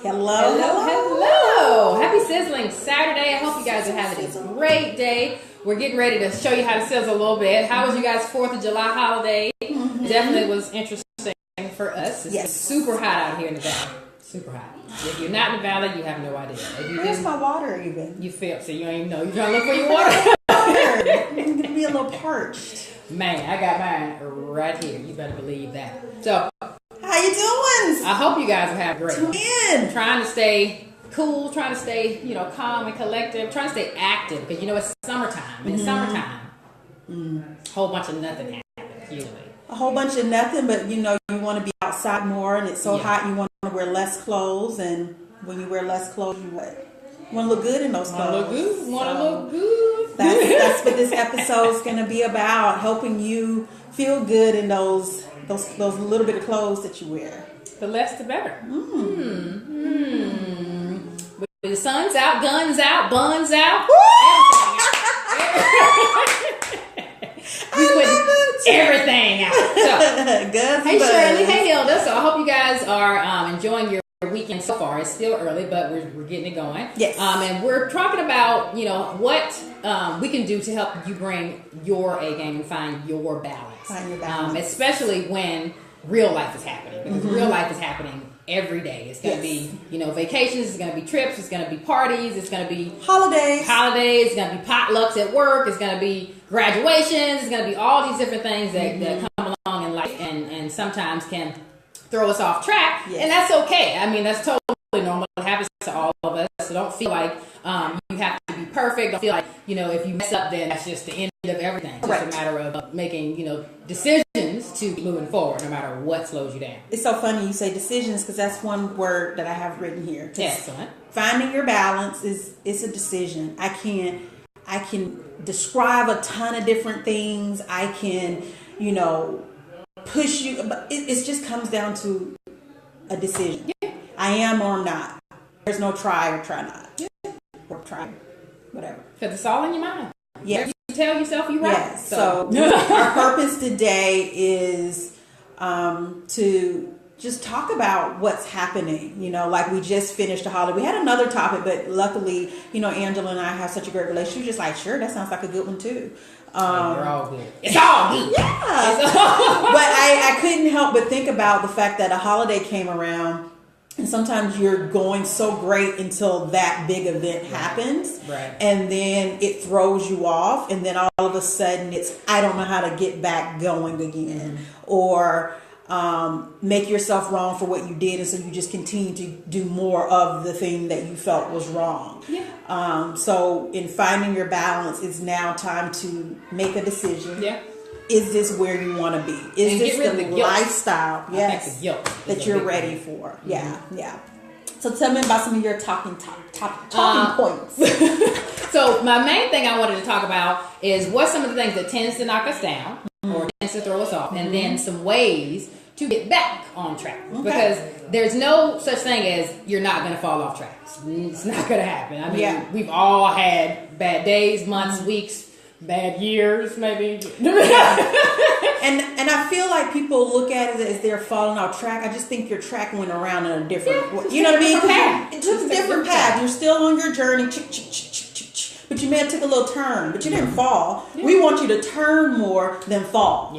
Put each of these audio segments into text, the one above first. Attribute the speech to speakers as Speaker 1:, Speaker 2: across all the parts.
Speaker 1: Hello. Happy Sizzling Saturday. I hope you guys are having a great day. We're getting ready to show you how to sizzle a little bit. How was you guys' 4th of July holiday? Mm-hmm. Definitely was interesting for us. It's super hot out here in the valley. Super hot. If you're not in the valley, you have no idea.
Speaker 2: Where's my water even?
Speaker 1: You feel, so you don't even know. You're trying to look for your water?
Speaker 2: I'm going to be a little parched.
Speaker 1: Man, I got mine right here. You better believe that. So,
Speaker 2: how you doing?
Speaker 1: I hope you guys are having great.
Speaker 2: Tune in.
Speaker 1: Trying to stay cool, trying to stay, calm and collective, trying to stay active because it's summertime. And it's summertime. A whole bunch of nothing happens usually.
Speaker 2: A whole bunch of nothing, but you want to be outside more, and it's so hot you want to wear less clothes, and when you wear less clothes, you want to look good in those clothes.
Speaker 1: Want to look good.
Speaker 2: That's what this episode is going to be about, helping you feel good in those little bit of clothes that you wear.
Speaker 1: The less the better. The sun's out, guns out, buns out, everything out. So, hey Shirley, hey Hilda. So I hope you guys are enjoying your weekend so far. It's still early, but we're getting it going.
Speaker 2: Yes.
Speaker 1: And we're talking about what we can do to help you bring your A game and find your balance.
Speaker 2: Find your balance.
Speaker 1: Especially when real life is happening, because real life is happening every day. It's going to be, vacations. It's going to be trips. It's going to be parties. It's going to be
Speaker 2: holidays.
Speaker 1: It's going to be potlucks at work. It's going to be graduations. It's going to be all these different things that come along in life and sometimes can throw us off track. Yes. And that's okay. I mean, that's totally normal. It happens to all of us. So don't feel like you have to be perfect. Don't feel like, if you mess up, then that's just the end of everything. It's just a matter of making, decisions to keep moving forward no matter what slows you down.
Speaker 2: It's so funny you say decisions because that's one word that I have written here.
Speaker 1: Excellent.
Speaker 2: Finding your balance it's a decision. I can describe a ton of different things. I can, push you, but it just comes down to a decision. Yeah. I am or not. There's no try or try not. Yeah. Or try, whatever.
Speaker 1: Because it's all in your mind.
Speaker 2: Yes.
Speaker 1: You tell yourself you're right.
Speaker 2: Yes. So our purpose today is to just talk about what's happening. Like we just finished a holiday. We had another topic, but luckily, Angela and I have such a great relationship. She was just like, sure, that sounds like a good one too.
Speaker 1: We're all good. It's all good.
Speaker 2: Yeah. But I couldn't help but think about the fact that a holiday came around. And sometimes you're going so great until that big event happens.
Speaker 1: Right.
Speaker 2: And then it throws you off. And then all of a sudden I don't know how to get back going again. Or make yourself wrong for what you did. And so you just continue to do more of the thing that you felt was wrong.
Speaker 1: Yeah.
Speaker 2: So in finding your balance, it's now time to make a decision.
Speaker 1: Yeah.
Speaker 2: Is this where you want to be? Is this the lifestyle? Yes, that you're ready for. Mm-hmm. Yeah. So tell me about some of your talking points.
Speaker 1: So my main thing I wanted to talk about is what's some of the things that tends to knock us down or tends to throw us off, and then some ways to get back on track. Okay. Because there's no such thing as you're not going to fall off track. It's not going to happen. I mean, we've all had bad days, months, weeks, bad years, maybe.
Speaker 2: And I feel like people look at it as they're falling off track. I just think your track went around in a different way. You know what I mean? It took a different path. You're still on your journey, but you may have took a little turn, but you didn't fall. Yeah. We want you to turn more than fall.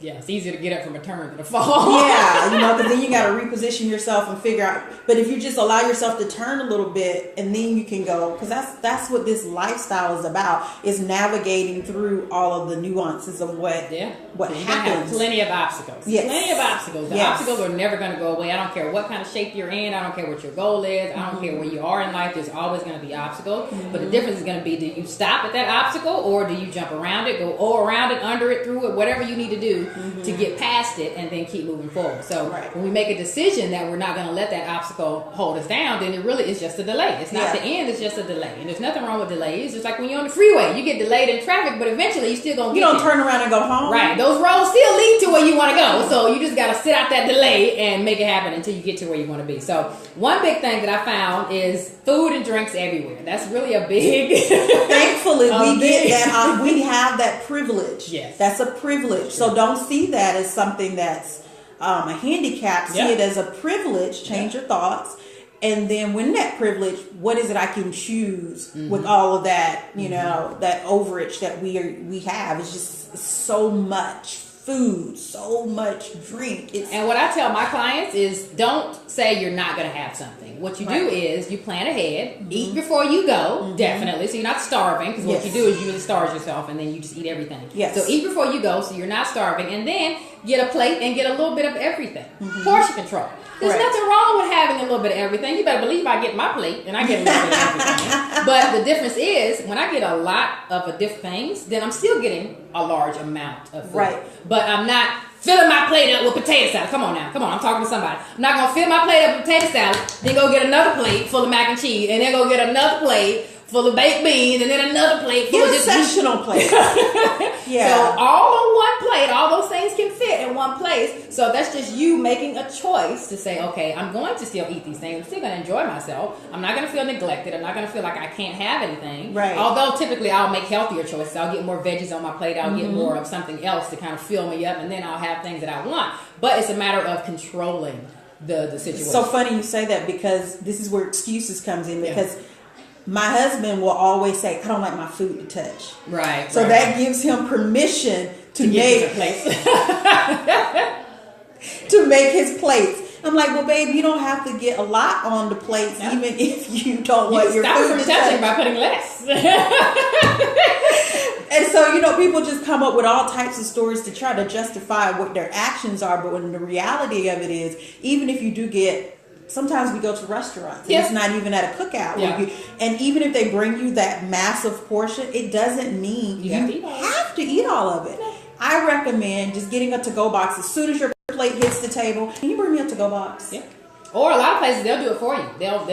Speaker 1: Yeah, it's easier to get up from a turn than a fall.
Speaker 2: Yeah, because then you got to reposition yourself and figure out. But if you just allow yourself to turn a little bit, and then you can go, because that's what this lifestyle is about, is navigating through all of the nuances of what happens.
Speaker 1: Plenty of obstacles.
Speaker 2: Yes.
Speaker 1: Plenty of obstacles. The obstacles are never going to go away. I don't care what kind of shape you're in. I don't care what your goal is. I don't care where you are in life. There's always going to be obstacles. But the difference is going to be, do you stop at that obstacle, or do you jump around it, go around it, under it, through it, whatever you need to do to get past it and then keep moving forward. So when we make a decision that we're not going to let that obstacle hold us down, then it really is just a delay. It's not the end, it's just a delay. And there's nothing wrong with delays. It's just like when you're on the freeway, you get delayed in traffic, but eventually you still going to get
Speaker 2: there. You don't turn around and go home.
Speaker 1: Right. Those roads still lead to where you want to go. So you just got to sit out that delay and make it happen until you get to where you want to be. So one big thing that I found is food and drinks everywhere. That's really a big...
Speaker 2: Thankfully, we get that. We have that privilege.
Speaker 1: Yes.
Speaker 2: That's a privilege. So don't see that as something that's a handicap. See it as a privilege. Change your thoughts. And then when that privilege, what is it I can choose with all of that, you know, that overage that we have? It's just so much food, so much drink.
Speaker 1: And what I tell my clients is, don't say you're not going to have something. What you do is you plan ahead, eat before you go, definitely, so you're not starving, because what you do is you really starve yourself and then you just eat everything. So eat before you go, so you're not starving, and then get a plate and get a little bit of everything. Portion control. There's nothing wrong with having a little bit of everything. You better believe I get my plate and I get a little bit of everything. But the difference is, when I get a lot of different things, then I'm still getting a large amount of food. But I'm not filling my plate up with potato salad. Come on now. Come on. I'm talking to somebody. I'm not going to fill my plate up with potato salad, then go get another plate full of mac and cheese, and then go get another plate full of baked beans, and then another plate full of just
Speaker 2: sectional plate.
Speaker 1: So all on one plate, all those things can fit in one place. So that's just you making a choice to say, okay, I'm going to still eat these things. I'm still going to enjoy myself. I'm not going to feel neglected. I'm not going to feel like I can't have anything. Although typically I'll make healthier choices. I'll get more veggies on my plate. I'll get more of something else to kind of fill me up, and then I'll have things that I want. But it's a matter of controlling the situation.
Speaker 2: So funny you say that, because this is where excuses comes in, because my husband will always say, I don't like my food to touch. So that gives him permission to make to make his plates. I'm like, well, babe, you don't have to get a lot on the plates, even if you don't want your food
Speaker 1: from
Speaker 2: to
Speaker 1: touching
Speaker 2: touch.
Speaker 1: by putting less.
Speaker 2: And so, you know, people just come up with all types of stories to try to justify what their actions are. But when the reality of it is, even if you do get, sometimes we go to restaurants, and it's not even at a cookout. And even if they bring you that massive portion, it doesn't mean you have to eat all of it. I recommend just getting a to-go box as soon as your plate hits the table. Can you bring me a to-go box?
Speaker 1: Or a lot of places, they'll do it for you. They'll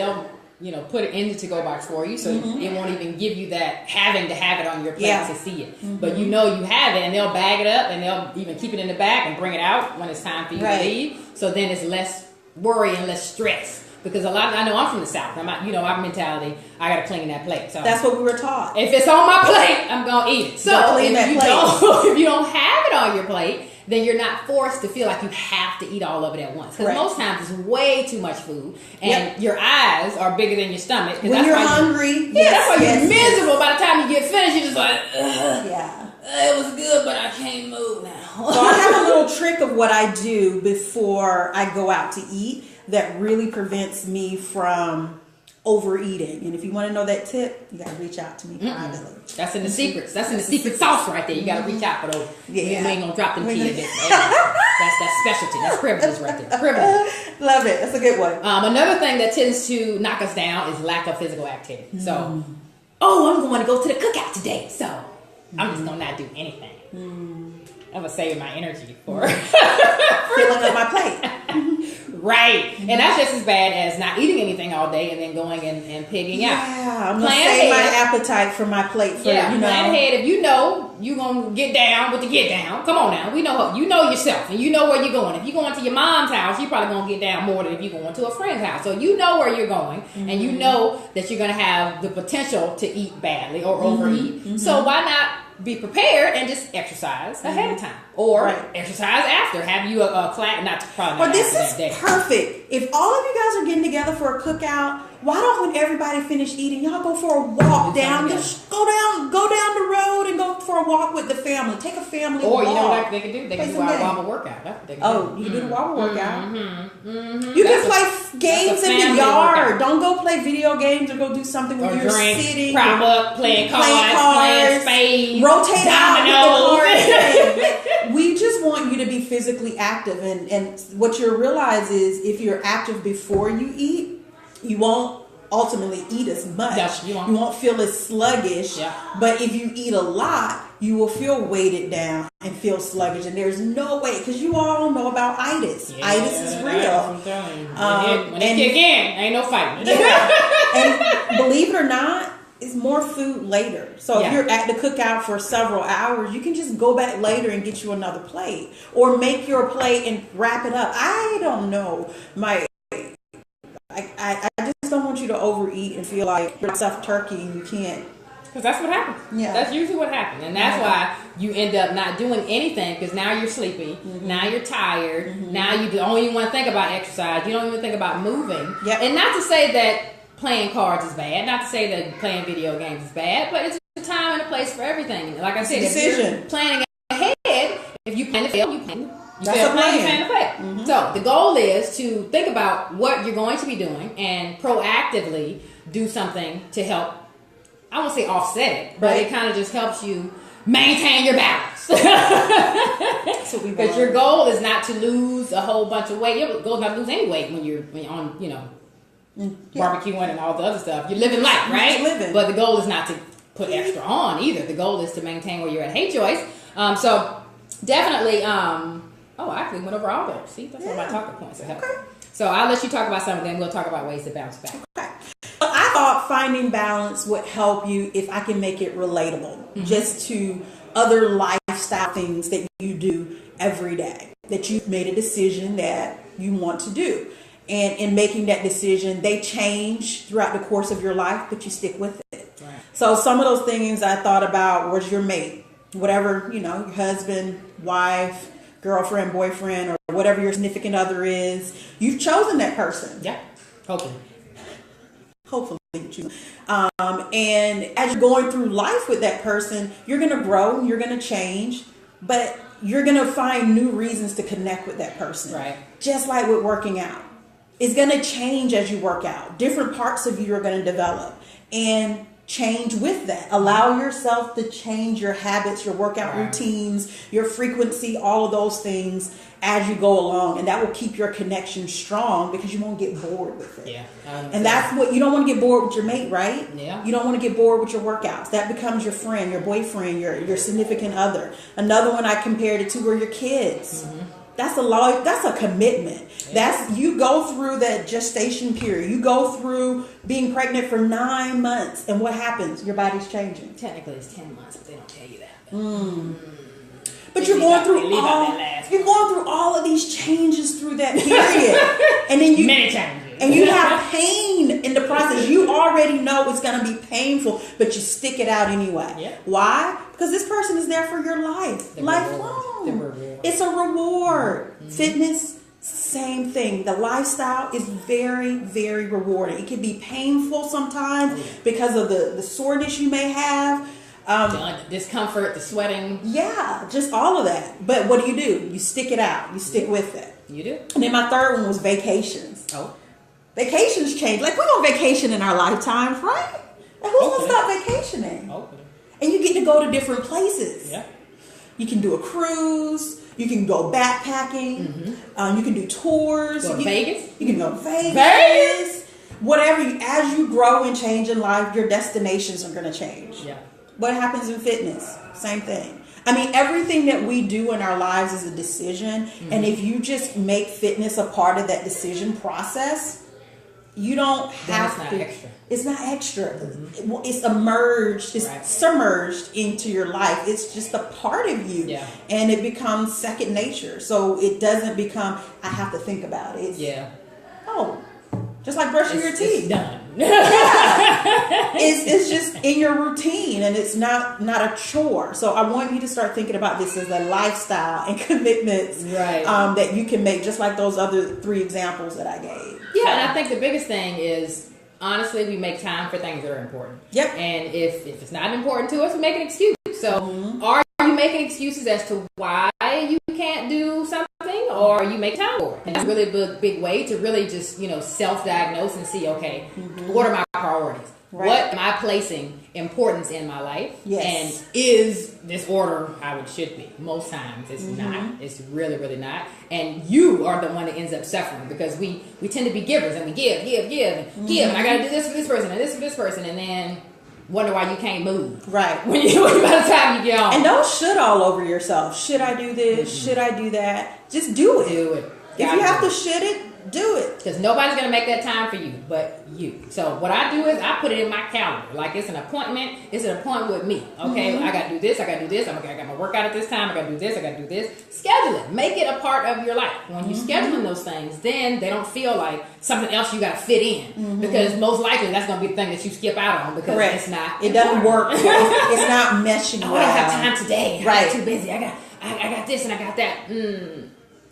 Speaker 1: put it in the to-go box for you, so it won't even give you that having to have it on your plate to see it. But you know you have it, and they'll bag it up, and they'll even keep it in the back and bring it out when it's time for you to leave. So then it's less worry and less stress, because I know I'm from the South. I'm not, our mentality, I gotta clean that plate. So
Speaker 2: that's what we were taught.
Speaker 1: If it's on my plate, I'm gonna eat it. So if you don't have it on your plate, then you're not forced to feel like you have to eat all of it at once. Because most times it's way too much food, and your eyes are bigger than your stomach.
Speaker 2: When you're hungry,
Speaker 1: that's why you're miserable. By the time you get finished, you're just like, it was good, but I can't move now.
Speaker 2: So I have a little trick of what I do before I go out to eat that really prevents me from overeating. And if you want to know that tip, you got to reach out to me privately.
Speaker 1: That's in the secrets. That's in the secret sauce right there. You got to reach out for those. We ain't gonna drop them kids. That's specialty. That's privilege right there. Privilege.
Speaker 2: Love it. That's a good one.
Speaker 1: Another thing that tends to knock us down is lack of physical activity. So, I'm going to go to the cookout today, so I'm just gonna not do anything. I'm gonna save my energy for
Speaker 2: filling up my plate.
Speaker 1: Right. And that's just as bad as not eating anything all day and then going and pigging out.
Speaker 2: I'm going to save my appetite for my plate for,
Speaker 1: plan ahead. If you know you're going to get down with the get down, come on now. We know you know yourself, and you know where you're going. If you're going to your mom's house, you're probably going to get down more than if you're going to a friend's house. So you know where you're going, and you know that you're going to have the potential to eat badly or overeat. So why not be prepared and just exercise ahead of time, or exercise after. Have you a class? But
Speaker 2: this is perfect. If all of you guys are getting together for a cookout, why don't, when everybody finish eating, y'all go for a walk down? Just go down the road and go for a walk with the family. Take a family walk.
Speaker 1: Or you know what they can do? They can do our wobble workout. That's what they can do.
Speaker 2: You can do the wobble workout. You can play games in the yard. Workout. Don't go play video games or go do something where you're sitting.
Speaker 1: Prop up, playing cards, playing spades,
Speaker 2: rotate
Speaker 1: dominoes.
Speaker 2: Out. We just want you to be physically active, and what you'll realize is if you're active before you eat, you won't ultimately eat as much.
Speaker 1: You
Speaker 2: won't feel as sluggish. But if you eat a lot, you will feel weighted down and feel sluggish. And there's no way, because you all know about itis. Itis is real.
Speaker 1: When it kick in, ain't no fighting.
Speaker 2: And believe it or not, it's more food later. So if you're at the cookout for several hours, you can just go back later and get you another plate, or make your plate and wrap it up. I don't know. I just don't want you to overeat and feel like you're stuffed turkey and you can't
Speaker 1: Because that's what happens.
Speaker 2: Yeah.
Speaker 1: That's usually what happens. And that's why you end up not doing anything because now you're sleepy. Now you're tired. Now you don't even want to think about exercise. You don't even think about moving.
Speaker 2: Yep.
Speaker 1: And not to say that playing cards is bad. Not to say that playing video games is bad. But it's a time and a place for everything. Like I said,
Speaker 2: decision.
Speaker 1: if you're planning ahead, if you plan to fail, you plan.
Speaker 2: That's a plan.
Speaker 1: You plan to fail. So the goal is to think about what you're going to be doing and proactively do something to help. I won't say offset it, but it kind of just helps you maintain your balance. Because your goal is not to lose a whole bunch of weight. Your goal is not to lose any weight when you're on, barbecuing and all the other stuff. You're living life, right?
Speaker 2: Living.
Speaker 1: But the goal is not to put extra on either. The goal is to maintain where you're at. Hey, Joyce. So definitely. I actually went over all those. See, that's one of my talking points. So I'll let you talk about some of them. We'll talk about ways to bounce back.
Speaker 2: Okay. I thought finding balance would help you if I can make it relatable just to other lifestyle things that you do every day, that you've made a decision that you want to do. And in making that decision, they change throughout the course of your life, but you stick with it. Right. So some of those things I thought about was your mate, whatever, your husband, wife, girlfriend, boyfriend, or whatever your significant other is. You've chosen that person.
Speaker 1: Yeah. Hopefully.
Speaker 2: And as you're going through life with that person, you're going to grow, you're going to change, but you're going to find new reasons to connect with that person.
Speaker 1: Right.
Speaker 2: Just like with working out. It's going to change as you work out. Different parts of you are going to develop and change with that. Allow yourself to change your habits, your workout routines, your frequency, all of those things as you go along. And that will keep your connection strong because you won't get bored with it.
Speaker 1: Yeah.
Speaker 2: And that's what, you don't want to get bored with your mate, right?
Speaker 1: Yeah. You
Speaker 2: don't want to get bored with your workouts. That becomes your friend, your boyfriend, your significant other. Another one I compared it to were your kids. That's a commitment. Yeah. You go through that gestation period. You go through being pregnant for 9 months, and what happens? Your body's changing.
Speaker 1: Technically, it's 10 months, but they don't tell you that.
Speaker 2: But you're going through all of these changes through that period, and then
Speaker 1: many changes.
Speaker 2: And you have pain in the process. You already know it's going to be painful, but you stick it out anyway.
Speaker 1: Yeah.
Speaker 2: Why? Because this person is there for your life, lifelong. It's a reward. Fitness, same thing. The lifestyle is very, very rewarding. It can be painful sometimes because of the soreness you may have.
Speaker 1: The discomfort, the sweating.
Speaker 2: Yeah, just all of that. But what do? You stick it out. You stick with it.
Speaker 1: You do.
Speaker 2: And then my third one was vacations.
Speaker 1: Oh.
Speaker 2: Vacations change. Like, we on vacation in our lifetimes, right? Like, who's going to stop vacationing?
Speaker 1: Okay.
Speaker 2: And you get to go to different places.
Speaker 1: Yeah.
Speaker 2: You can do a cruise. You can go backpacking. You can do tours.
Speaker 1: Go to Vegas.
Speaker 2: You can go to Vegas. Whatever. As you grow and change in life, your destinations are going to change.
Speaker 1: Yeah.
Speaker 2: What happens in fitness? Same thing. I mean, everything that we do in our lives is a decision. And if you just make fitness a part of that decision process, you don't have to. It's not extra. It's emerged. It's submerged into your life. It's just a part of you.
Speaker 1: Yeah.
Speaker 2: And it becomes second nature. So it doesn't become, I have to think about it. Just like brushing your teeth.
Speaker 1: It's done.
Speaker 2: It's just in your routine, and it's not a chore. So I want you to start thinking about this as a lifestyle and commitments that you can make, just like those other 3 examples that I gave.
Speaker 1: Yeah, and I think the biggest thing is, honestly, we make time for things that are important.
Speaker 2: Yep.
Speaker 1: And if it's not important to us, we make an excuse. So are you making excuses as to why you can't do something, or are you make time for it? And that's really a big way to really just, self-diagnose and see, okay, what are my priorities? Right. What am I placing importance in my life?
Speaker 2: Yes.
Speaker 1: And is this order how it should be? Most times it's not. It's really, really not. And you are the one that ends up suffering because we tend to be givers and we give, and give. And I got to do this for this person and this for this person. And then wonder why you can't move.
Speaker 2: Right.
Speaker 1: By the time you get on.
Speaker 2: And don't should all over yourself. Should I do this? Should I do that? Just do it.
Speaker 1: Do it.
Speaker 2: If you have to should it, Do it.
Speaker 1: Because nobody's going to make that time for you but you. So what I do is I put it in my calendar. Like it's an appointment. It's an appointment with me. Okay, I got to do this. I got to do this. I got my workout at this time. I got to do this. I got to do this. Schedule it. Make it a part of your life. When you're scheduling those things, then they don't feel like something else you got to fit in. Because most likely that's going to be the thing that you skip out on because it's not.
Speaker 2: It doesn't work. It's not meshing well.
Speaker 1: I don't have time today.
Speaker 2: Right.
Speaker 1: I'm too busy. I got this and I got that.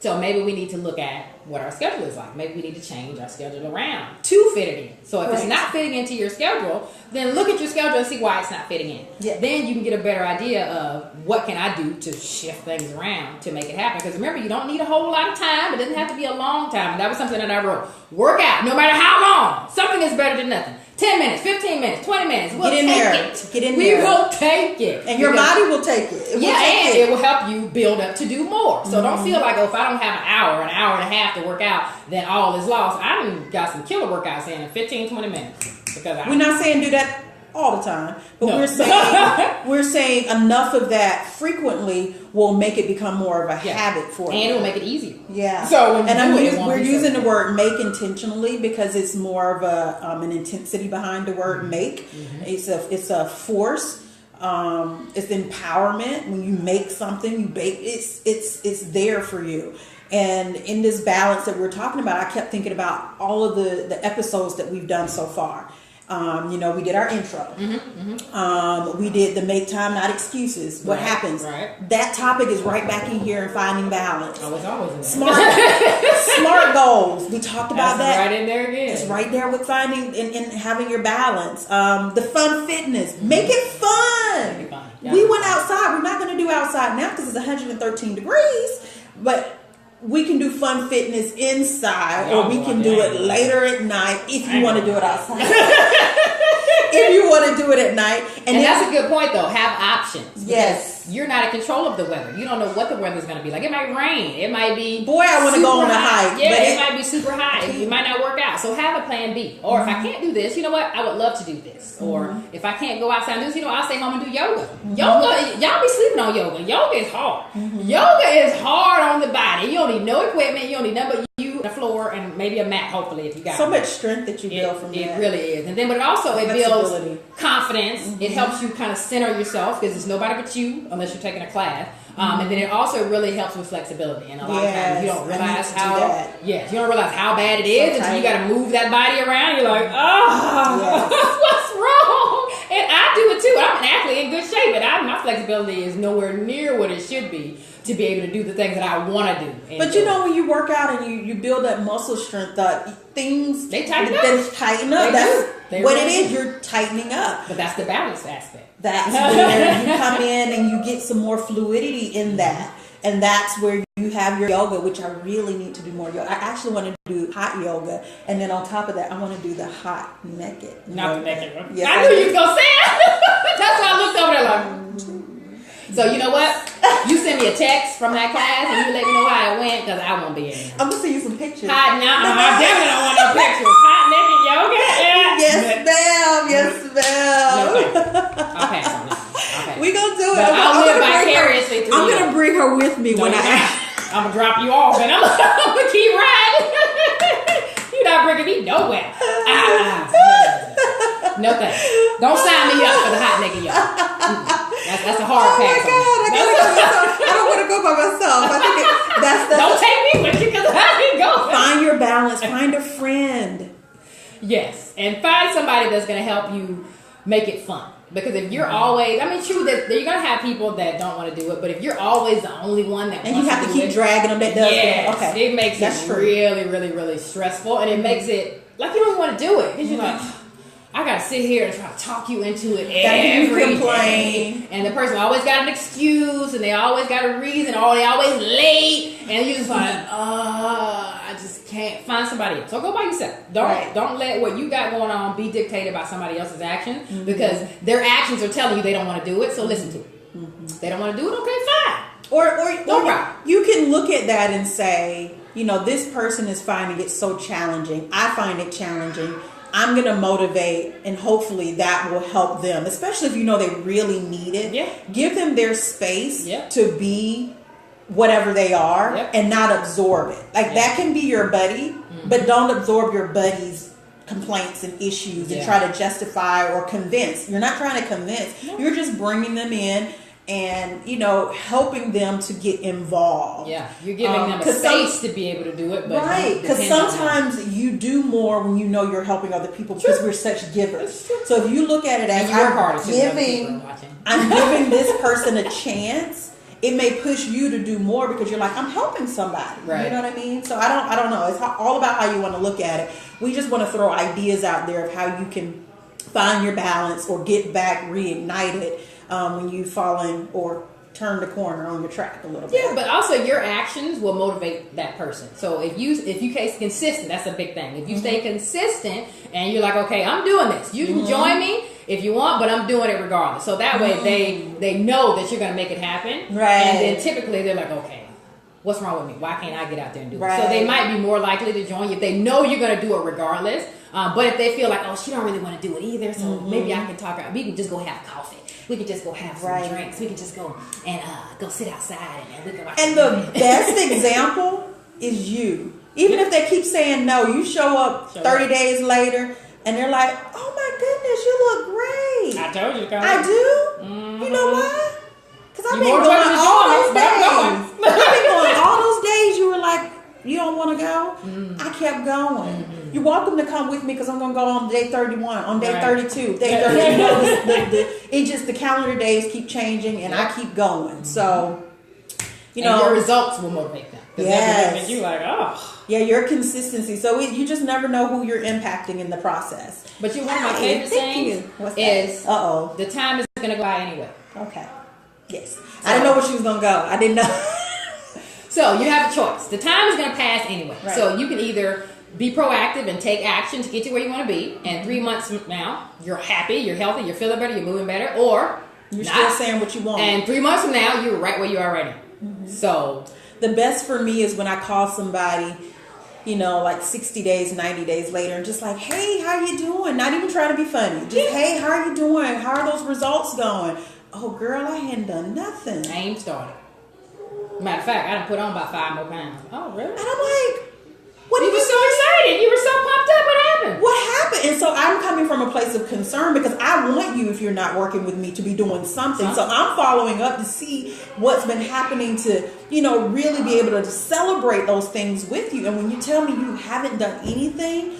Speaker 1: So maybe we need to look at what our schedule is like. Maybe we need to change our schedule around to fit it in. So if it's not fitting into your schedule, then look at your schedule and see why it's not fitting in.
Speaker 2: Yeah.
Speaker 1: Then you can get a better idea of what can I do to shift things around to make it happen. Because remember, you don't need a whole lot of time. It doesn't have to be a long time. And that was something that I wrote. Work out, no matter how long. Something is better than nothing. 10 minutes, 15 minutes, 20 minutes. We'll
Speaker 2: Get in
Speaker 1: take
Speaker 2: there.
Speaker 1: it.
Speaker 2: Get in
Speaker 1: we
Speaker 2: there.
Speaker 1: will take it.
Speaker 2: And your body will take it.
Speaker 1: It will help you build up to do more. So don't feel like, if I don't have an hour and a half to work out, then all is lost. I done got some killer workouts in 15, 20 minutes. Because
Speaker 2: we're not saying do that all the time, but we're saying enough of that frequently will make it become more of a habit for you,
Speaker 1: and it will make it easier.
Speaker 2: Yeah.
Speaker 1: So
Speaker 2: we're using the word make intentionally because it's more of an intensity behind the word make. It's a force. It's empowerment. When you make something, you bake. It's there for you. And in this balance that we're talking about, I kept thinking about all of the episodes that we've done so far. We did our intro. We did the make time, not excuses. What happens?
Speaker 1: Right.
Speaker 2: That topic is right back in here in finding balance.
Speaker 1: I was always in there.
Speaker 2: Smart goals. We talked about that.
Speaker 1: Right in there again.
Speaker 2: It's right there with finding and having your balance. The fun fitness. Make it fun.
Speaker 1: Make it fun.
Speaker 2: We went outside. We're not going to do outside now because it's 113 degrees. But we can do fun fitness inside, or we can do it later at night if you want to do it outside. If you want to do it at night.
Speaker 1: And that's a good point, though. Have options.
Speaker 2: Yes.
Speaker 1: You're not in control of the weather. You don't know what the weather's going to be like. It might rain. It might be
Speaker 2: Boy, I want to go on a hike.
Speaker 1: Yeah, it might be super high. It might not work out. So have a plan B. Or if I can't do this, you know what? I would love to do this. Or if I can't go outside and do this, I'll stay home and do yoga. Yoga, y'all be sleeping on yoga. Yoga is hard. Yoga is hard on the body. You don't need no equipment. You don't need nothing but you, the floor, and maybe a mat, hopefully, if you got
Speaker 2: so much strength that you build from that.
Speaker 1: It really is. And then, but it builds confidence. It helps you kind of center yourself because it's nobody but you, unless you're taking a class. And then it also really helps with flexibility. And a lot of times you don't realize you don't realize how bad it is until you got to move that body around. You're like, what's wrong? And I do it too. I'm actually in good shape, and my flexibility is nowhere near what it should be to be able to do the things that I want to do.
Speaker 2: But when you work out and you build that muscle strength, things
Speaker 1: they tighten up.
Speaker 2: That's what it is. You're tightening up.
Speaker 1: But that's the balance aspect.
Speaker 2: That's where you come in and you get some more fluidity in that. And that's where you have your yoga, which I really need to do more yoga. I actually want to do hot yoga. And then on top of that, I want to do the hot naked.
Speaker 1: Not the naked one.
Speaker 2: Yes,
Speaker 1: I knew you was going to say it. That's why I looked over there like... So you know what? You send me a text from that class and you let me know how it went because I won't be in there.
Speaker 2: I'm going to send you some pictures.
Speaker 1: I definitely don't want no pictures. Hot naked yoga? Yeah.
Speaker 2: Yes, ma'am. Yes, ma'am.
Speaker 1: I'll pass on that.
Speaker 2: We're going to do it.
Speaker 1: I'll live vicariously through you.
Speaker 2: I'm going to bring her with me when
Speaker 1: I'm going to drop you off and I'm going to keep riding. You're not bringing me nowhere. No thanks. Don't sign me up for the hot naked yoga. That's a hard pass.
Speaker 2: Oh my God! I don't want to go by myself. I think that's
Speaker 1: don't take me with you because I didn't go.
Speaker 2: Find your balance. Find a friend.
Speaker 1: Yes, and find somebody that's going to help you make it fun. Because if you're always, true that you're going to have people that don't want to do it, but if you're always the only one that
Speaker 2: and you have to keep dragging them, that does
Speaker 1: it makes it really, really, really stressful, and it makes it like you don't want to do it because you're like, I gotta sit here and try to talk you into it every day. And the person always got an excuse and they always got a reason, or they always late, and you're just like, I just can't find somebody else. So go by yourself. Don't let what you got going on be dictated by somebody else's actions because their actions are telling you they don't want to do it. So listen to it. They don't want to do it. Okay, fine.
Speaker 2: Or you can look at that and say, this person is finding it so challenging. I find it challenging. I'm going to motivate, and hopefully that will help them, especially if they really need it.
Speaker 1: Yeah.
Speaker 2: Give them their space to be whatever they are and not absorb it. Like that can be your buddy but don't absorb your buddy's complaints and issues and try to justify or convince. You're not trying to convince. You're just bringing them in and, helping them to get involved.
Speaker 1: Yeah, you're giving them a space to be able to do it. But
Speaker 2: right, because sometimes you do more when you know you're helping other people because we're such givers. So if you look at it as I'm giving this person a chance, it may push you to do more because you're like, I'm helping somebody. Right. You know what I mean? So I don't know. It's all about how you want to look at it. We just want to throw ideas out there of how you can find your balance or get back reignited when you've fallen or turned the corner on your track a little bit.
Speaker 1: Yeah, but also your actions will motivate that person. So if you stay consistent, that's a big thing. If you stay consistent and you're like, okay, I'm doing this. You can join me if you want, but I'm doing it regardless. So that way they know that you're going to make it happen.
Speaker 2: Right.
Speaker 1: And then typically they're like, okay, what's wrong with me? Why can't I get out there and do it? So they might be more likely to join you if they know you're going to do it regardless. But if they feel like, oh, she don't really want to do it either, so maybe I can talk her. We can just go have coffee. We can just go have some drinks. We can just go and go sit outside and we can watch.
Speaker 2: And the best example is you. Even if they keep saying no, you show up 30 days later and they're like, oh my goodness, you look great.
Speaker 1: I told you, Carly.
Speaker 2: I do? Mm-hmm. You know why? Because I've been going all those days. I've been going all those days you were like, you don't want to go? I kept going. You're welcome to come with me because I'm going to go on day 31, on day 32, day 30. The calendar days keep changing and I keep going. So,
Speaker 1: and your results will motivate them.
Speaker 2: Yes.
Speaker 1: You like, oh.
Speaker 2: Yeah, your consistency. So you just never know who you're impacting in the process.
Speaker 1: But one of my favorite sayings is, the time is going to go by anyway.
Speaker 2: Okay. Yes. I didn't know where she was going to go. I didn't know.
Speaker 1: So you have a choice. The time is going to pass anyway. Right. So you can either be proactive and take action to get you where you want to be. And 3 months from now, you're happy, you're healthy, you're feeling better, you're moving better. Or
Speaker 2: you're still saying what you want.
Speaker 1: And 3 months from now, you're right where you are right now. Mm-hmm. So
Speaker 2: the best for me is when I call somebody, like 60 days, 90 days later, and just like, hey, how you doing? Not even trying to be funny. Just, hey, how are you doing? How are those results going? Oh, girl, I hadn't done nothing.
Speaker 1: I ain't started. Matter of fact, I done put on about 5 more pounds. Oh, really?
Speaker 2: And I'm like, what?
Speaker 1: You were so excited. You were so pumped up. What happened?
Speaker 2: What happened? And so I'm coming from a place of concern because I want you, if you're not working with me, to be doing something. So I'm following up to see what's been happening to, really be able to celebrate those things with you. And when you tell me you haven't done anything,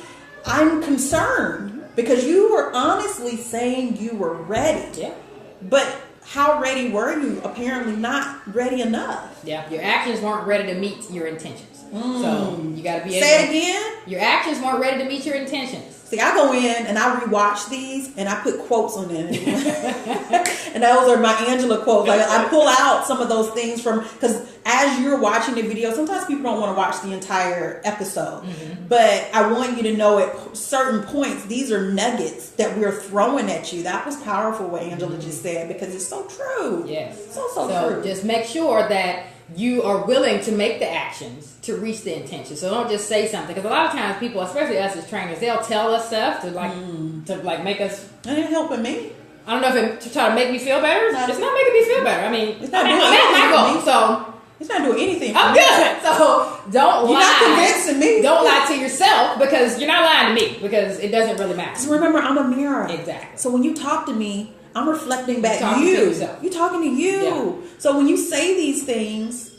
Speaker 2: I'm concerned because you were honestly saying you were ready.
Speaker 1: Yeah.
Speaker 2: But how ready were you? Apparently not ready enough.
Speaker 1: Yeah, your actions weren't ready to meet your intentions. So you got to be able
Speaker 2: Say it again?
Speaker 1: Your actions weren't ready to meet your intentions.
Speaker 2: See, I go in and I rewatch these and I put quotes on them. And those are my Angela quotes. Like I pull out some of those things from, because as you're watching the video, sometimes people don't want to watch the entire episode. Mm-hmm. But I want you to know at certain points, these are nuggets that we're throwing at you. That was powerful what Angela just said because it's so true.
Speaker 1: Yes.
Speaker 2: So true.
Speaker 1: Just make sure that you are willing to make the actions to reach the intention. So don't just say something, because a lot of times people, especially us as trainers, they'll tell us stuff to make us.
Speaker 2: It ain't helping me.
Speaker 1: I don't know if to try to make me feel better. It's not making me feel better. I mean,
Speaker 2: it's not doing anything.
Speaker 1: So
Speaker 2: it's not doing anything.
Speaker 1: I'm good. So don't lie.
Speaker 2: You're not convincing me.
Speaker 1: Don't lie to yourself because you're not lying to me because it doesn't really matter.
Speaker 2: Because remember, I'm a mirror.
Speaker 1: Exactly.
Speaker 2: So when you talk to me, I'm reflecting back you. You're talking to you. Yeah. So when you say these things,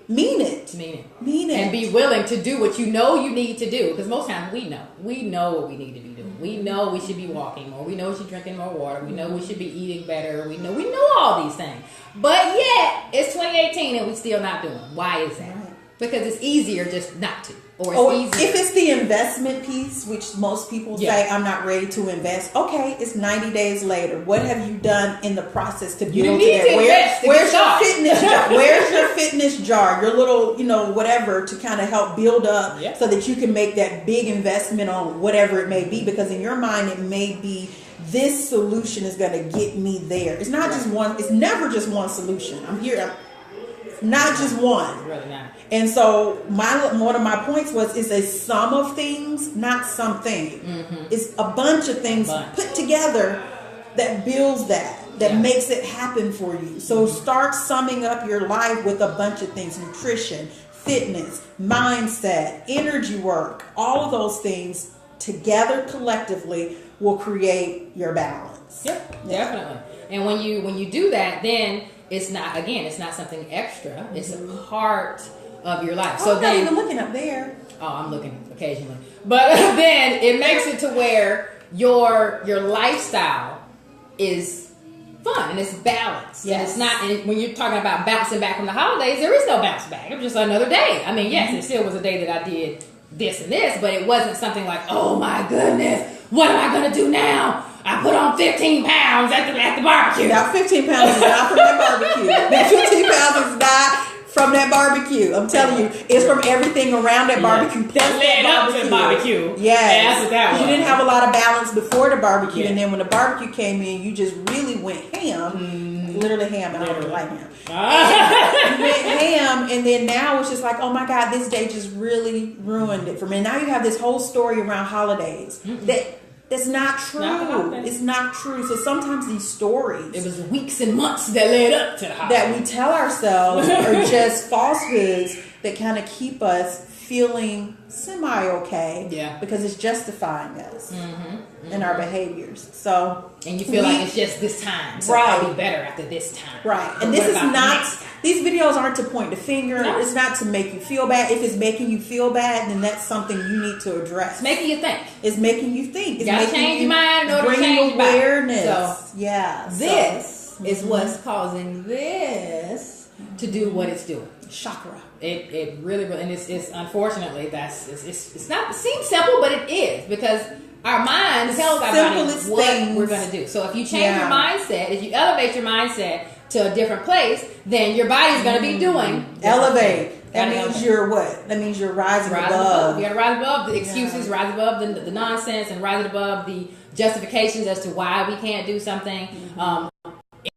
Speaker 2: mean it. Mean it.
Speaker 1: And be willing to do what you know you need to do. Because most times we know. We know what we need to be doing. We know we should be walking more. We know we should be drinking more water. We know we should be eating better. We know all these things. But yet, it's 2018 and we still not doing. Why is that? Because it's easier just not to. Or it's easier.
Speaker 2: If it's the investment piece, which most people say, I'm not ready to invest. Okay, it's 90 days later. What have you done in the process to build to that? Where's your fitness jar? Where's your fitness jar? Your little, whatever to kind of help build up so that you can make that big investment on whatever it may be. Because in your mind, it may be this solution is going to get me there. It's not just one. It's never just one solution. Not just one.
Speaker 1: It's really not.
Speaker 2: And so one of my points was it's a sum of things, not something. Mm-hmm. It's a bunch of things put together that builds that makes it happen for you. So start summing up your life with a bunch of things: nutrition, fitness, mindset, energy work, all of those things together collectively will create your balance.
Speaker 1: Yep, definitely. And when you do that, then it's not something extra. It's a part of your life. So
Speaker 2: I'm
Speaker 1: then,
Speaker 2: not even looking up there.
Speaker 1: oh, I'm looking occasionally, but then it makes it to where your lifestyle is fun and it's balanced.
Speaker 2: Yes.
Speaker 1: And it's not. And when you're talking about bouncing back from the holidays, there is no bounce back. It was just another day. I mean, yes, it still was a day that I did this and this, but it wasn't something like, oh my goodness, what am I gonna do now? I put on 15 pounds at the barbecue.
Speaker 2: Now 15 pounds is not from that barbecue. That 15 pounds is not from that barbecue. I'm telling you, it's from everything around that barbecue.
Speaker 1: That led up to the barbecue.
Speaker 2: Yes.
Speaker 1: Yeah, that's what that was.
Speaker 2: You didn't have a lot of balance before the barbecue,
Speaker 1: Yeah.
Speaker 2: and then when the barbecue came in, you just really went ham. Literally ham, and I don't really like ham. You went ham, and then now it's just like, oh my God, this day just really ruined it for me. Now you have this whole story around holidays that's not true. It's not true. So sometimes these stories
Speaker 1: It was weeks and months that led up to the holiday.
Speaker 2: that we tell ourselves are just falsehoods that kind of keep us feeling semi-okay.
Speaker 1: Yeah.
Speaker 2: Because it's justifying us in our behaviors. So
Speaker 1: And you feel like it's just this time. So
Speaker 2: Right.
Speaker 1: I'll be better after this time.
Speaker 2: right.
Speaker 1: But
Speaker 2: And this
Speaker 1: what
Speaker 2: is
Speaker 1: about
Speaker 2: not
Speaker 1: next time?
Speaker 2: these videos aren't to point the finger.
Speaker 1: No.
Speaker 2: It's not to make you feel bad. If it's making you feel bad, then that's something you need to address.
Speaker 1: It's making you think.
Speaker 2: It's making you think. It's
Speaker 1: You gotta
Speaker 2: making
Speaker 1: change your mind in order to
Speaker 2: bringing
Speaker 1: change your body.
Speaker 2: awareness.
Speaker 1: So,
Speaker 2: yeah.
Speaker 1: This is what's causing this to do what it's doing.
Speaker 2: Chakra.
Speaker 1: It really, and it's unfortunately it's not, it seems simple, but it is, because our mind tells our body
Speaker 2: Simplest
Speaker 1: what
Speaker 2: things.
Speaker 1: we're going to do. So if you change
Speaker 2: Yeah.
Speaker 1: your mindset, if you elevate your mindset to a different place, then your body's going to be doing different
Speaker 2: Elevate.
Speaker 1: things.
Speaker 2: That
Speaker 1: Gotta
Speaker 2: means
Speaker 1: elevate.
Speaker 2: you're what? That means you're rising
Speaker 1: Rise
Speaker 2: above.
Speaker 1: above. You got to rise above the excuses, rise above the nonsense, and rise above the justifications as to why we can't do something.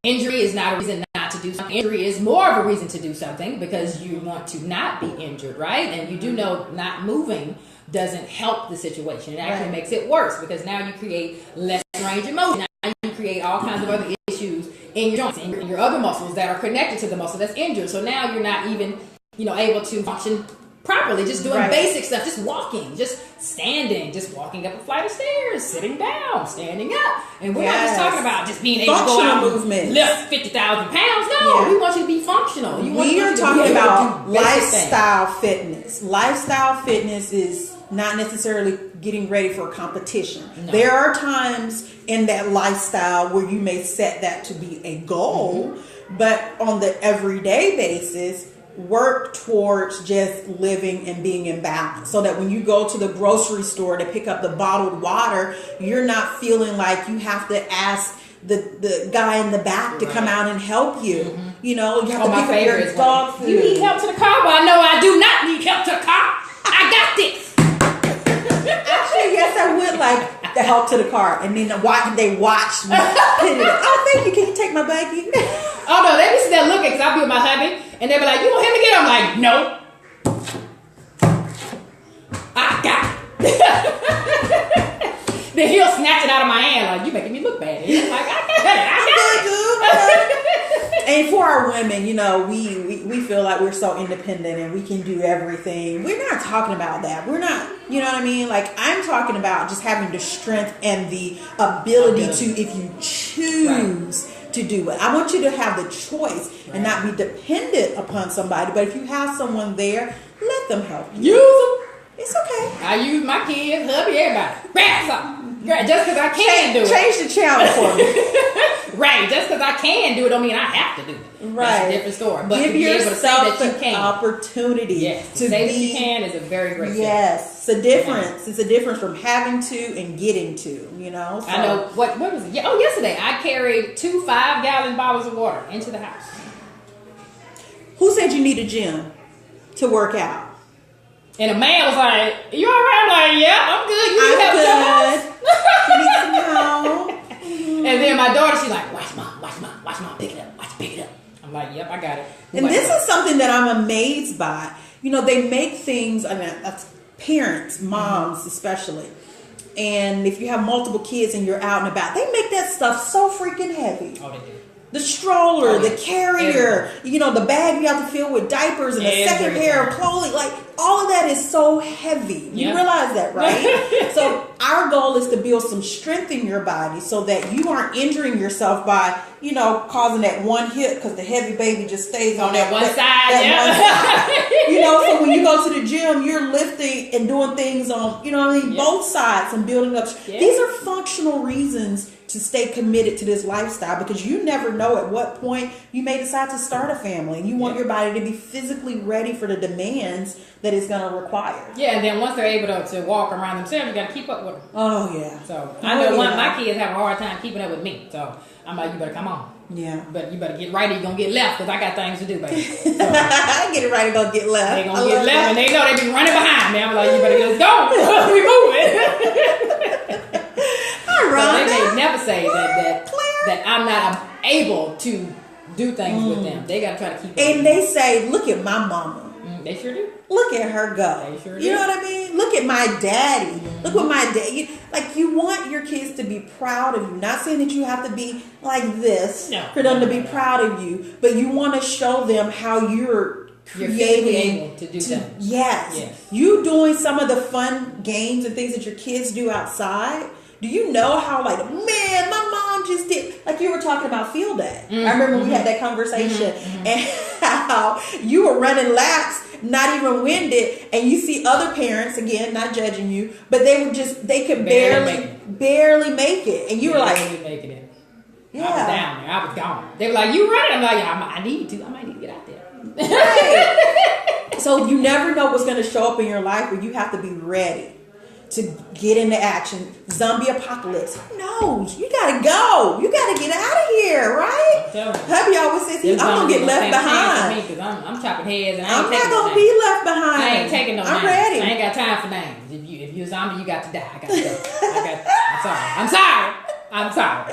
Speaker 1: Injury is not a reason not to do something. Injury is more of a reason to do something, because you want to not be injured, right? And you do know not moving doesn't help the situation. It actually
Speaker 2: Right.
Speaker 1: makes it worse, because now you create less range of motion. Now you create all kinds of other issues in your joints and your other muscles that are connected to the muscle that's injured. So now you're not even, able to function properly, just doing
Speaker 2: Right.
Speaker 1: basic stuff, just walking, just standing, just walking up a flight of stairs, sitting down, standing up. And we're not just
Speaker 2: Yes.
Speaker 1: talking about just being able to go
Speaker 2: Functional
Speaker 1: out
Speaker 2: movements.
Speaker 1: and lift 50,000 pounds. No,
Speaker 2: Yeah.
Speaker 1: we want you to be functional.
Speaker 2: We are
Speaker 1: you to
Speaker 2: talking
Speaker 1: be able to
Speaker 2: about
Speaker 1: do basic things.
Speaker 2: lifestyle fitness. Lifestyle fitness is not necessarily getting ready for a competition.
Speaker 1: No.
Speaker 2: There are times in that lifestyle where you may set that to be a goal, but on the everyday basis, work towards just living and being in balance, so that when you go to the grocery store to pick up the bottled water, you're not feeling like you have to ask the guy in the back to come out and help you. You know, you have to
Speaker 1: My
Speaker 2: pick up
Speaker 1: favorite
Speaker 2: your
Speaker 1: is
Speaker 2: dog food.
Speaker 1: you need help to the car, but I know I do not need help to the car. I got this.
Speaker 2: Actually, yes, I would like the help to the car, and then they watch me put it. Oh, thank you. Can you take my baggie?
Speaker 1: Oh no, they be sitting there looking, because I'll be with my hubby, and they be like, "You want him to get?" I'm like, "No, I got it." Then he'll snatch it out of my hand, like, "You making me look bad." And he's like, "I got it.
Speaker 2: And for our women, we feel like we're so independent and we can do everything. We're not talking about that. We're not, you know what I mean? Like, I'm talking about just having the strength and the ability to, if you choose to do it. I want you to have the choice and not be dependent upon somebody. But if you have someone there, let them help you.
Speaker 1: Use them."
Speaker 2: It's okay.
Speaker 1: I use my kids, hubby, everybody. Grab something. Just because I can do it.
Speaker 2: Change the channel for me.
Speaker 1: Right. Just because I can do it don't mean I have to do it.
Speaker 2: Right.
Speaker 1: That's a different story. But
Speaker 2: Give
Speaker 1: to be able to say
Speaker 2: yourself
Speaker 1: that you
Speaker 2: an
Speaker 1: can.
Speaker 2: opportunity
Speaker 1: Yes.
Speaker 2: to
Speaker 1: To say that
Speaker 2: be.
Speaker 1: you can is a very great thing.
Speaker 2: Yes, it's a difference. It's a difference from having to and getting to. So,
Speaker 1: I know. What was it? Oh, yesterday I carried 2 5-gallon bottles of water into the house.
Speaker 2: Who said you need a gym to work out?
Speaker 1: And a man was like, "You all right?" I'm like, "Yeah, I'm good. You need help with your house?"
Speaker 2: You need some help.
Speaker 1: And then my daughter, she's like, watch mom, pick it up, pick it up. I'm like, "Yep, I got it."
Speaker 2: And this is something that I'm amazed by. They make things, I mean, that's parents, moms especially. And if you have multiple kids and you're out and about, they make that stuff so freaking heavy.
Speaker 1: Oh, they do.
Speaker 2: The stroller,
Speaker 1: Oh, yeah.
Speaker 2: the carrier, you know, the bag you have to fill with diapers and a second pair of clothing. Like, all of that is so heavy. You
Speaker 1: Yeah.
Speaker 2: realize that, right? So our goal is to build some strength in your body so that you aren't injuring yourself by, you know, causing that one hip because the heavy baby just stays on that
Speaker 1: one side.
Speaker 2: that one side. You know, so when you go to the gym, you're lifting and doing things on, you know what I mean,
Speaker 1: Yeah.
Speaker 2: both sides and building up.
Speaker 1: Yeah.
Speaker 2: These are functional reasons to stay committed to this lifestyle because you never know at what point you may decide to start a family and you want
Speaker 1: Yeah.
Speaker 2: your body to be physically ready for the demands that it's going to require.
Speaker 1: Yeah, and then once they're able to walk around themselves, you got to keep up with them.
Speaker 2: Oh, yeah.
Speaker 1: So I know one of my kids have a hard time keeping up with me. So I'm like, you better come on.
Speaker 2: Yeah.
Speaker 1: But you better get right or you're going to get left because I got things to do, baby. So
Speaker 2: I get it right and go get left.
Speaker 1: they going to get left and they know they be running behind me. I'm like, you better just go. We moving.
Speaker 2: All
Speaker 1: So
Speaker 2: right.
Speaker 1: they may never say
Speaker 2: Claire.
Speaker 1: that I'm not able to do things with them. They got to try to keep up.
Speaker 2: And they say, look at my mama.
Speaker 1: They sure do.
Speaker 2: Look at her go.
Speaker 1: They sure
Speaker 2: You
Speaker 1: do.
Speaker 2: know what I mean? Look at my daddy. Look what my dad. Like, you want your kids to be proud of you. Not saying that you have to be like this
Speaker 1: No.
Speaker 2: for them to be proud of you, but you want to show them how you're
Speaker 1: You're
Speaker 2: creating
Speaker 1: physically able to do things.
Speaker 2: Yes.
Speaker 1: Yes.
Speaker 2: You doing some of the fun games and things that your kids do outside. Do you know how, like, man, my mom just did, like you were talking about field day. I remember we had that conversation and how you were running laps, not even winded, and you see other parents, again, not judging you, but they could barely make it. And you were like,
Speaker 1: Barely making it.
Speaker 2: yeah.
Speaker 1: I was down there. I was gone. They were like, you running? I'm like, yeah, I need to. I might need to get out there.
Speaker 2: Right. So you never know what's going to show up in your life where you have to be ready to get into action. Zombie apocalypse. Who knows? You gotta go. You gotta get out of here, right?
Speaker 1: I'm telling you.
Speaker 2: Hubby always says, I'm gonna get left behind.
Speaker 1: Because I'm chopping heads and I
Speaker 2: I'm
Speaker 1: ain't
Speaker 2: not
Speaker 1: taking no
Speaker 2: gonna
Speaker 1: names.
Speaker 2: be left behind.
Speaker 1: I ain't taking no
Speaker 2: I'm
Speaker 1: names.
Speaker 2: ready.
Speaker 1: I ain't got time for names. If you're a zombie, you got to die. I got to go. I'm sorry.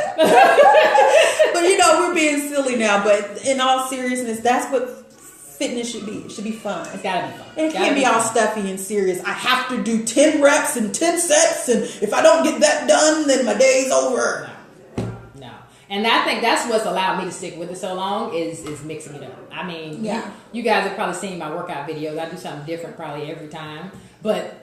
Speaker 2: But you know, we're being silly now. But in all seriousness, that's what fitness should be. It should be fun.
Speaker 1: It's gotta be fun.
Speaker 2: And it can't be all stuffy and serious. I have to do 10 reps and 10 sets, and if I don't get that done, then my day's over.
Speaker 1: No. And I think that's what's allowed me to stick with it so long is mixing it up. I mean,
Speaker 2: Yeah.
Speaker 1: you guys have probably seen my workout videos. I do something different probably every time, but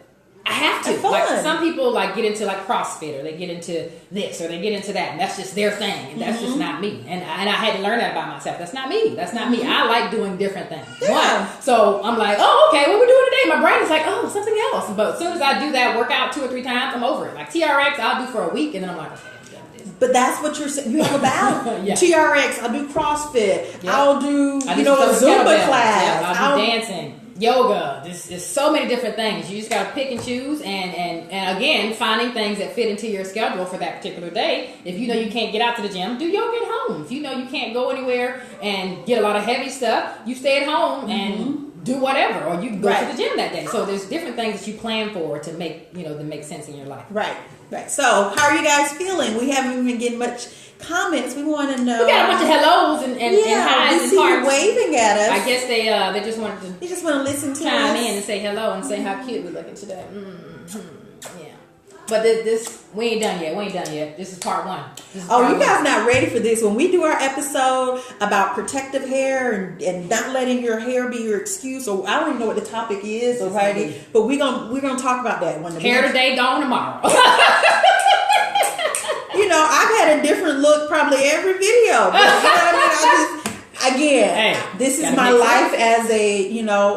Speaker 1: I have to.
Speaker 2: It's fun.
Speaker 1: Like some people like get into like CrossFit or they get into this or they get into that, and that's just their thing, and that's just not me. And I had to learn that about myself. That's not me. That's not me. I like doing different things.
Speaker 2: Yeah.
Speaker 1: One. So I'm like, oh, okay, what we doing today? My brain is like, oh, something else. But as soon as I do that workout 2 or 3 times, I'm over it. Like TRX, I'll do for a week, and then I'm like, okay, I'm done with this.
Speaker 2: But that's what you're saying. You have a balance.
Speaker 1: Yeah.
Speaker 2: TRX, I'll do CrossFit.
Speaker 1: Yep.
Speaker 2: I'll do,
Speaker 1: I
Speaker 2: you
Speaker 1: do
Speaker 2: know, a
Speaker 1: some
Speaker 2: Zumba
Speaker 1: kettlebells.
Speaker 2: class.
Speaker 1: Yeah, I'll do dancing, yoga. There's so many different things. You just got to pick and choose, and again, finding things that fit into your schedule for that particular day. If you know you can't get out to the gym, do yoga at home. If you know you can't go anywhere and get a lot of heavy stuff, you stay at home and do whatever, or you can go to the gym that day. So there's different things that you plan for to make sense in your life.
Speaker 2: Right. So, how are you guys feeling? We haven't even getting much comments. We want to know.
Speaker 1: We got a bunch of hellos and highs
Speaker 2: we
Speaker 1: and
Speaker 2: see you
Speaker 1: hearts.
Speaker 2: waving at us.
Speaker 1: I guess they just wanted to
Speaker 2: You just want to listen to
Speaker 1: chime
Speaker 2: us.
Speaker 1: in and say hello and say how cute we're looking today. Yeah. But this we ain't done yet. This is part 1.
Speaker 2: Oh, you guys not ready for this. When we do our episode about protective hair and not letting your hair be your excuse, or I don't even know what the topic is already, but we're gonna talk about that one.
Speaker 1: Hair today, gone tomorrow.
Speaker 2: You know, I've had a different look probably every video. But, you know what I mean? Again, this is my life as a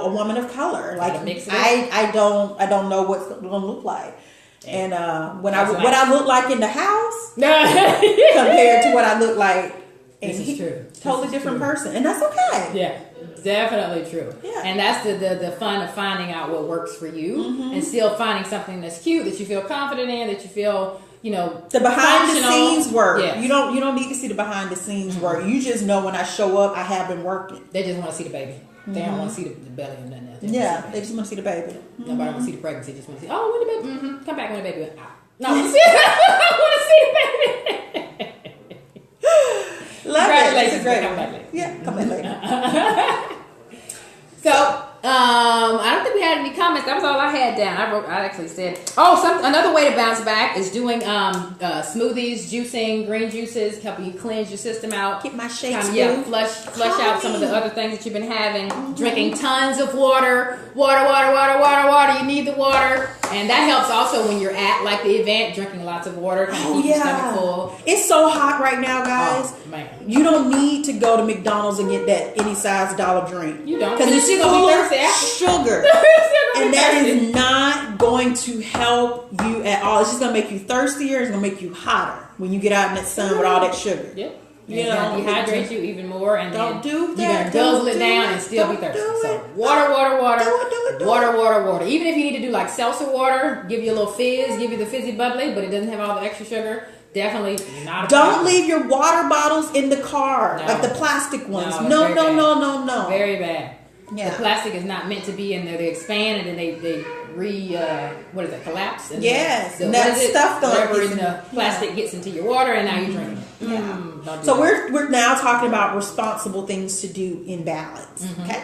Speaker 2: woman of color. Like I don't know what's gonna look like. And what I look like in the house compared to what I look like in here, totally different person, and that's okay.
Speaker 1: Yeah, definitely true.
Speaker 2: Yeah.
Speaker 1: And that's the fun of finding out what works for you, and still finding something that's cute that you feel confident in, that you feel the
Speaker 2: behind the scenes work.
Speaker 1: Yeah.
Speaker 2: You don't need to see the behind the scenes work. You just know when I show up, I have been working.
Speaker 1: They just want to see the baby. They don't want to see the belly and nothing else.
Speaker 2: They just want to see the baby.
Speaker 1: Nobody want to see the pregnancy. They just want to see, when the baby, come back when the baby went out. No, I want to see the baby.
Speaker 2: Love
Speaker 1: Congratulations.
Speaker 2: it. It's great.
Speaker 1: Come back later.
Speaker 2: Yeah, come back later.
Speaker 1: So, I don't think we had any comments comments. That was all I had down. I actually said, another way to bounce back is doing smoothies, juicing, green juices, helping you cleanse your system out.
Speaker 2: Get my shakes.
Speaker 1: Flush out some of the other things that you've been having. Drinking tons of water. You need the water, and that helps also when you're at like the event, drinking lots of water, kind of keep your stomach full.
Speaker 2: It's so hot right now, guys.
Speaker 1: Oh, man.
Speaker 2: You don't need to go to McDonald's and get that any size dollar drink.
Speaker 1: You don't,
Speaker 2: because it's full of sugar, and that is not going to help you at all. It's just gonna make you thirstier. It's gonna make you hotter when you get out in that sun with all that sugar.
Speaker 1: Yeah. You know, dehydrate you even more, and
Speaker 2: don't
Speaker 1: then
Speaker 2: do that.
Speaker 1: You're gonna guzzle it down and still be thirsty. So water. Water. Even if you need to do like seltzer water, give you a little fizz, give you the fizzy bubbly, but it doesn't have all the extra sugar. Definitely not.
Speaker 2: Don't leave your water bottles in the car, like the plastic ones. No.
Speaker 1: Very bad.
Speaker 2: Yeah.
Speaker 1: The plastic is not meant to be in there. They expand and then they collapse. And
Speaker 2: yes.
Speaker 1: So
Speaker 2: that stuff
Speaker 1: whatever in the plastic gets into your water, and now you're drinking it.
Speaker 2: Yeah. So we're now talking about responsible things to do in balance. Okay.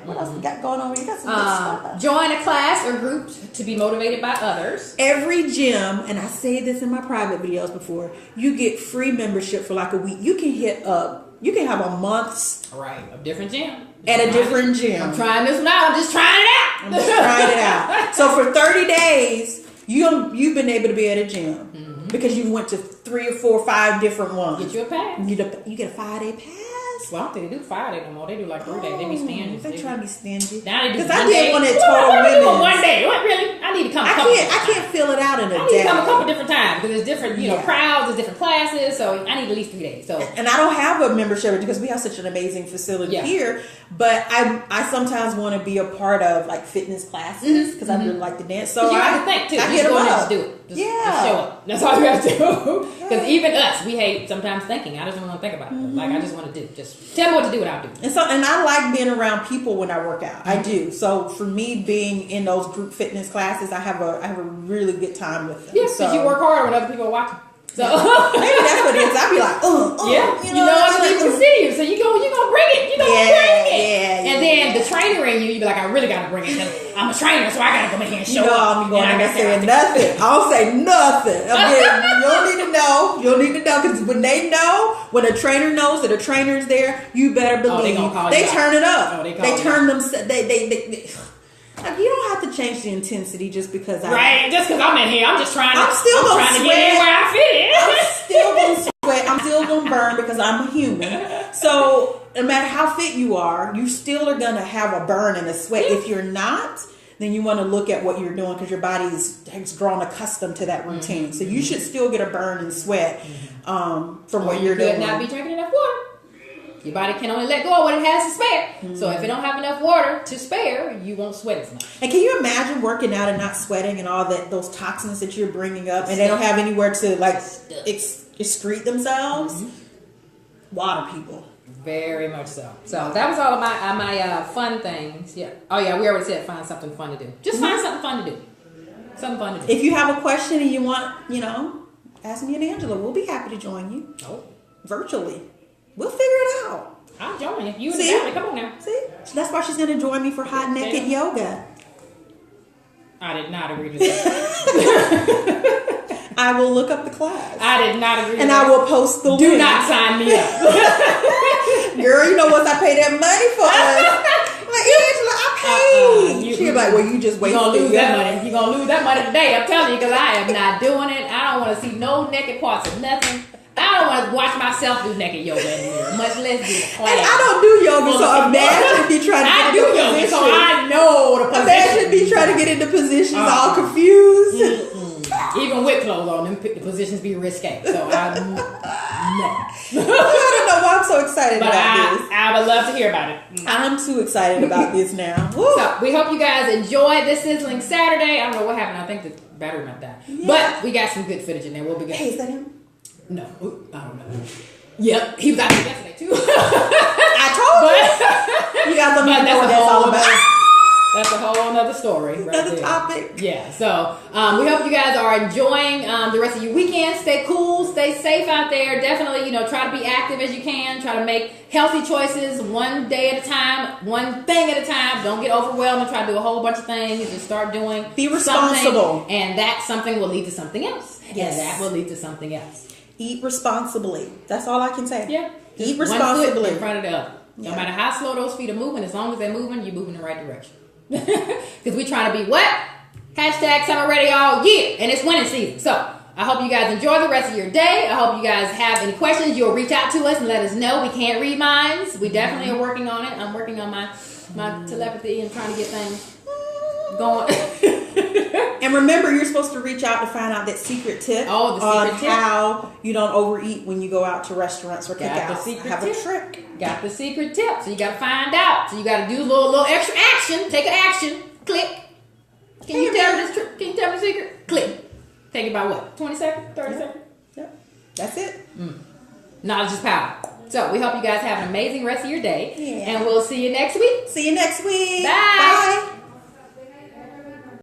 Speaker 2: What else we got going on? You got some good stuff.
Speaker 1: Join a class or group to be motivated by others.
Speaker 2: Every gym, and I say this in my private videos before, you get free membership for like a week. You can have a month's
Speaker 1: a different gym.
Speaker 2: At a different gym.
Speaker 1: I'm trying this one out. I'm just trying it out. So for 30 days, you've been able to be at a gym because you went to 3 or 4 or 5 different ones. Get you a pass.
Speaker 2: You get a 5-day pass.
Speaker 1: Well, I don't think they do 5 days no more. They do like 3 days. They be stingy.
Speaker 2: They try to be stingy.
Speaker 1: Now they do
Speaker 2: because I did one at Total Women's.
Speaker 1: One day. What, really? I need to come.
Speaker 2: I can't fill it out in a day.
Speaker 1: I need to come a couple different times because there's different, crowds, there's different classes. So I need at least 3 days. So
Speaker 2: and I don't have a membership because we have such an amazing facility here. But I sometimes want to be a part of like fitness classes because I really like to dance. So
Speaker 1: you have to think too.
Speaker 2: I
Speaker 1: just go in and just do it. Just show up. That's all you have to do. Because even us, we hate sometimes thinking. I just don't want to think about it. Like I just want to do. Just tell me what to do and I'll do.
Speaker 2: And I like being around people when I work out. I do. So for me, being in those group fitness classes, I have a really good time with them.
Speaker 1: Yes, because you work hard when other people are watching. So
Speaker 2: maybe that's what it is. I'd be like,
Speaker 1: you know other people can see you, so you gonna bring it. And then the trainer in you be like, I really gotta bring it. I'm a trainer, so I gotta go in here and show up.
Speaker 2: I'm going there saying nothing. I don't say nothing. You don't need to know. You don't need to know because when a trainer knows that a trainer is there, you better believe they turn it up. They turn them. They like, you don't have to change the intensity just because
Speaker 1: just because I'm in here. I'm trying to
Speaker 2: sweat.
Speaker 1: get in where I fit in.
Speaker 2: I'm still gonna sweat. I'm still gonna burn because I'm a human. So no matter how fit you are, you still are gonna have a burn and a sweat. If you're not, then you want to look at what you're doing because your body has grown accustomed to that routine. So you should still get a burn and sweat from what you're doing.
Speaker 1: You could not be drinking enough water. Your body can only let go of what it has to spare. So if it don't have enough water to spare, you won't sweat as much.
Speaker 2: And can you imagine working out and not sweating and all those toxins that you're bringing up and they don't have anywhere to like excrete themselves? Water, people.
Speaker 1: Very much so. So that was all of my fun things. Yeah. Oh yeah, we already said find something fun to do. Just find something fun to do. Something fun to do.
Speaker 2: If you have a question and you want, ask me and Angela. We'll be happy to join you. Virtually. We'll figure it out.
Speaker 1: I'll join you. You and the family. Come on now.
Speaker 2: See? That's why she's going to join me for hot naked yoga.
Speaker 1: I did not agree to that.
Speaker 2: I will look up the class.
Speaker 1: I did not agree to that.
Speaker 2: And I will post the link.
Speaker 1: Do not sign me up.
Speaker 2: Girl, you know what I pay that money for? Like, Angela, I paid. She'll be like, well, you just wasted.
Speaker 1: You're going to lose that money. You're going to lose that money today. I'm telling you because I am not doing it. I don't want to see no naked parts of nothing. I don't want to watch myself do naked yoga anymore, much less do class.
Speaker 2: And I don't do yoga, so imagine if you try to get into
Speaker 1: yoga,
Speaker 2: position.
Speaker 1: so I know the position.
Speaker 2: Imagine if you try to get into positions all confused.
Speaker 1: Even with clothes on, them the positions be risque. So I don't know.
Speaker 2: I don't know why I'm so excited about this.
Speaker 1: I would love to hear about it.
Speaker 2: I'm too excited about this now.
Speaker 1: So we hope you guys enjoyed this Sizzling Saturday. I don't know what happened. I think the battery went down. Yeah. But we got some good footage in there. We'll be good.
Speaker 2: Hey, is that him?
Speaker 1: No, I don't know. Yep, he was out there yesterday too.
Speaker 2: I told you. You guys let me know what that's all about.
Speaker 1: That's a whole other story. Right
Speaker 2: Another
Speaker 1: there.
Speaker 2: topic.
Speaker 1: Yeah. So we hope you guys are enjoying the rest of your weekend. Stay cool. Stay safe out there. Definitely, try to be active as you can. Try to make healthy choices one day at a time, one thing at a time. Don't get overwhelmed and try to do a whole bunch of things. Just start doing.
Speaker 2: Be responsible.
Speaker 1: And that something will lead to something else.
Speaker 2: Yes.
Speaker 1: And that will lead to something else.
Speaker 2: Eat responsibly. That's all I can say.
Speaker 1: Yeah.
Speaker 2: Eat
Speaker 1: One foot
Speaker 2: responsibly.
Speaker 1: in front of the other. No
Speaker 2: Yeah.
Speaker 1: matter how slow those feet are moving, as long as they're moving, you're moving in the right direction. Because we trying to be what? Hashtag summer ready all year. And it's winning season. So I hope you guys enjoy the rest of your day. I hope you guys have any questions. You'll reach out to us and let us know. We can't read minds. We definitely are working on it. I'm working on my telepathy and trying to get things going.
Speaker 2: And remember, you're supposed to reach out to find out that secret tip
Speaker 1: Oh, the
Speaker 2: on
Speaker 1: secret tip.
Speaker 2: how you don't overeat when you go out to restaurants or
Speaker 1: Got the
Speaker 2: cookouts.
Speaker 1: secret
Speaker 2: I have
Speaker 1: tip.
Speaker 2: a trick.
Speaker 1: Got the secret tip. So you got to find out. So you got to do a little extra action. Take an action. Click. Can you tell me this trick? Can you tell me the secret? Click. Take about what? 20 seconds? 30 seconds?
Speaker 2: Yep. That's it.
Speaker 1: Knowledge is power. So we hope you guys have an amazing rest of your day.
Speaker 2: Yeah.
Speaker 1: And we'll see you next week.
Speaker 2: See you next week.
Speaker 1: Bye.